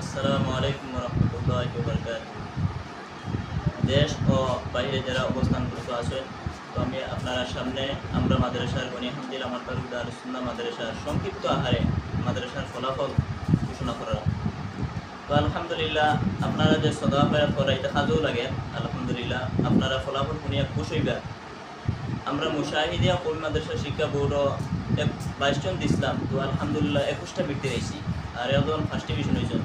আসসালামু আলাইকুম রহমতুল্লাহি ওয়া বারাকাতুহু। দেশ ও বাইরে যারা অবস্থান করতে আছেন, তো আমি আপনার সামনে আমরা মাদ্রাসার বনিয়াহামদিল আমার তালুক দারুস সুন্নাহ মাদ্রাসার সংক্ষিপ্ত আহারে মাদ্রাসার ফলাফল ঘোষণা করা। তো আলহামদুলিল্লাহ, আপনারা যে সদা ফেরাত করা এটা কাজেও লাগে। আলহামদুলিল্লাহ, আপনারা ফলাফল শুনিয়া খুশ হইবা। আমরা মুশাহিদিয়া কবি মাদ্রাসা শিক্ষা বোর্ড 22 জন দিছিলাম, তো আলহামদুলিল্লাহ 21টা বৃত্তি রয়েছি আর একজন ফার্স্ট ডিভিশন হয়েছেন।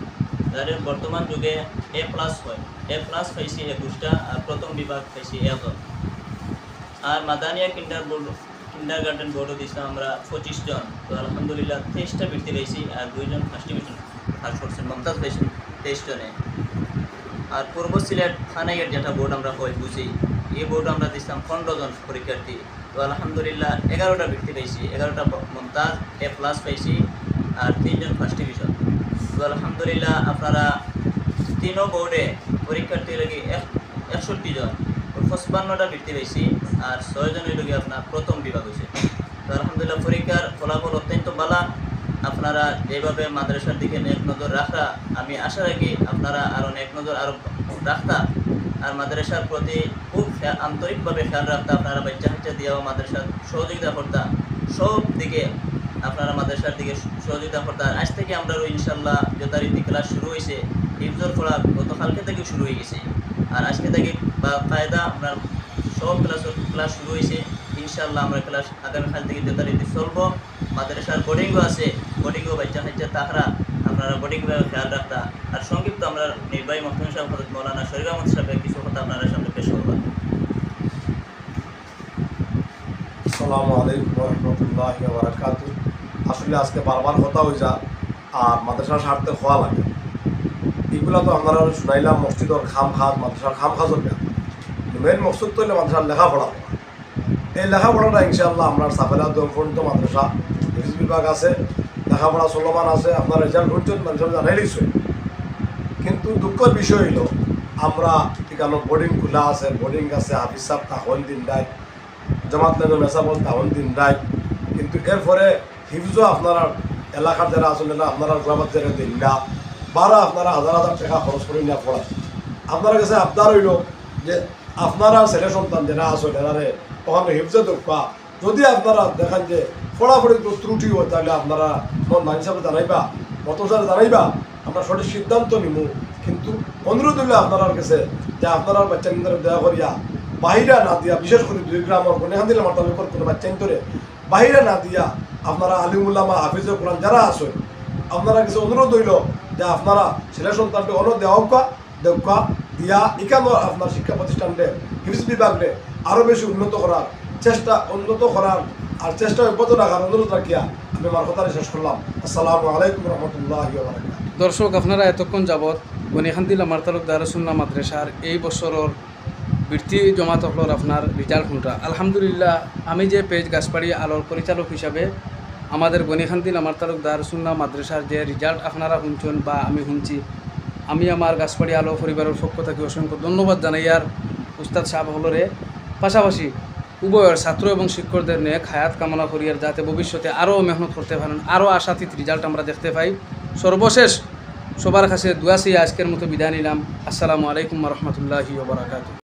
যাদের বর্তমান যুগে A+ হয়, A+ পাইছি 21টা আর প্রথম বিভাগ পাইছি একজন। আর মাদানিয়া কিন্ডার গার্ডেন বোর্ডও দিয়েছিলাম আমরা 25 জন, তো আলহামদুলিল্লাহ 23টা বৃত্তি পাইছি আর 2 জন ফার্স্ট ডিভিশন পাস করছেন, মমতাজ পাইছেন 23 জনে। আর পূর্ব সিলেট থানাইয়ের যেটা বোর্ড আমরা হয় বুঝি, এই বোর্ড আমরা দিচ্ছিলাম 15 জন পরীক্ষার্থী, তো আলহামদুলিল্লাহ 11টা বৃত্তি পাইছি, 11টা মমতাজ A+ পাইছি আর 3 জন ফার্স্ট ডিভিশন। তো আলহামদুলিল্লাহ আপনারা 3 বোর্ডে পরীক্ষার্থী লাগে 61 জন, 55টা বৃত্তি পাইছি আর 6 জনের লগে আপনার প্রথম বিভাগ হয়েছে। তো আলহামদুলিল্লাহ পরীক্ষার ফলাফল অত্যন্ত ভালো। আপনারা যেভাবে মাদ্রাসার দিকে নেক নজর রাখা, আমি আশা রাখি আপনারা আরও নেক নজর আরও রাখতা আর মাদ্রাসার প্রতি খুব আন্তরিকভাবে খেয়াল রাখতা। আপনারা বাচ্চা দিয়েও মাদ্রাসার সহযোগিতা করতা, সব দিকে আপনারা মাদ্রাসার দিকে সহযোগিতা করতা। আজ থেকে আমরা ইনশাল্লাহ যথারীতি ক্লাস শুরু হয়েছে, হিফজুল পড়া গতকালকে থেকে শুরু হয়ে গেছে আর আজকে থেকে বা কায়দা আপনার সব ক্লাস শুরু হয়েছে। ইনশাল্লাহ আমরা ক্লাস আগামীকাল থেকে যথারীতি চলবো। মাদ্রাসার বোর্ডিংও আছে, বোর্ডিংও বাচ্চা তাকরা আপনারা বোর্ডিংভাবে খেয়াল রাখতা। আর সংক্ষিপ্ত আমরা নির্বাহী মহতম সাহেব হযরত মৌলানা শরীফ আহমদ সাহেবের কিছু কথা আপনারা সামনে পেশ করবেন। আসসালামু আলাইকুম রহমতুল্লাহি ওয়া বারাকাতুহু। আসলে আজকে বারবার কথা হয়ে যা আর মাদ্রাসার স্বার্থে হওয়া লাগে, এগুলো তো আপনারা শুনাইলাম মসজিদর খাজ মাদ্রাসার খাজর না। মেন মকসুদ তো হলে মাদ্রাসার লেখাপড়া করা। এই লেখাপড়াটা ইনশাআল্লাহ আপনার সাফেলা দমফন্ত মাদ্রাসা হিফজ বিভাগ আছে, লেখাপড়া চলমান আছে, আপনার রেজাল্ট হচ্ছেন মাদ্রাসা জানাই দিচ্ছে। কিন্তু দুঃখের বিষয় হইল আমরা এখানে বোর্ডিং খোলা আছে, বোর্ডিং আছে, হাফিজ সাহেব তখন দিন রায়, জামাত নেবে মেসাবল তখন দিন রায়, কিন্তু এরপরে হিফজও আপনারা এলাকার যারা আসলে না আপনারা গ্রামের যারা দিন না বারা আপনারা হাজার হাজার টাকা খরচ করে নিয়ে পড়ায়। আপনার কাছে আবদার হইল যে আপনারা ছেলে সন্তান যারা আসলে এনারে ওখানে হিফজে দোকা যদি আপনারা দেখেন যে পড়াপড়ি ত্রুটি হয়, তাহলে আপনারা মন হিসাবে জানাইবা, মতসারে জানাইবা, আমরা সঠিক সিদ্ধান্ত নিব। কিন্তু অনুরোধ হইলে আপনার কাছে যে আপনারা বাচ্চা নিন্দরে দয়া করিয়া বাহিরা না দিয়া, বিশেষ করে 2 গ্রামের বনিহান দিলে আমার তালুকর কোনো বাচ্চা নিন্দরে বাহিরা না দিয়া আপনারা আলিমুল্লামা হাফিজে কোরআন যারা আছে আপনারা কাছে অনুরোধ হইল যে আপনারা ছেলে সন্তানকে অনুরোধ দেওয়া দিয়া এখানে আপনার শিক্ষা প্রতিষ্ঠানকে হিফজ বিভাগে আরও বেশি উন্নত করার আর চেষ্টা অব্যাহত রাখার অনুরোধ রাখিয়া আমি আমার কথা শেষ করলাম। আসসালামু আলাইকুম রহমতুল্লাহি ওয়া বারাকাতুহু। দর্শক, আপনারা এতক্ষণ যাবৎ বনিহামদিল আমার তালুক দারুস সুন্নাহ মাদ্রাসার এই বছরের বৃত্তি জমাত হলোর আপনার রেজাল্ট শুনরা। আলহামদুলিল্লাহ, আমি যে পেজ গাছপাড়ি আলোর পরিচালক হিসাবে আমাদের বনিহামদিল আমার তালুক দারুস সুন্নাহ মাদ্রাসার যে রেজাল্ট আপনারা শুনছেন বা আমি শুনছি, আমি আমার গাছপাড়ি আলো পরিবারের পক্ষ থেকে অসংখ্য ধন্যবাদ জানাই আর উস্তাদ সাহেব হলরে। পাশাপাশি উভয়ের ছাত্র এবং শিক্ষকদের নেক হায়াত কামনা করি আর যাতে ভবিষ্যতে আরও মেহনত করতে পারেন, আরও আশাতীত রেজাল্ট আমরা দেখতে পাই। সর্বশেষ সবার কাছে দোয়া চেয়ে আজকের মতো বিদায় নিলাম। আসসালামু আলাইকুম রহমতুল্লাহি ওয়া বারাকাতুহু।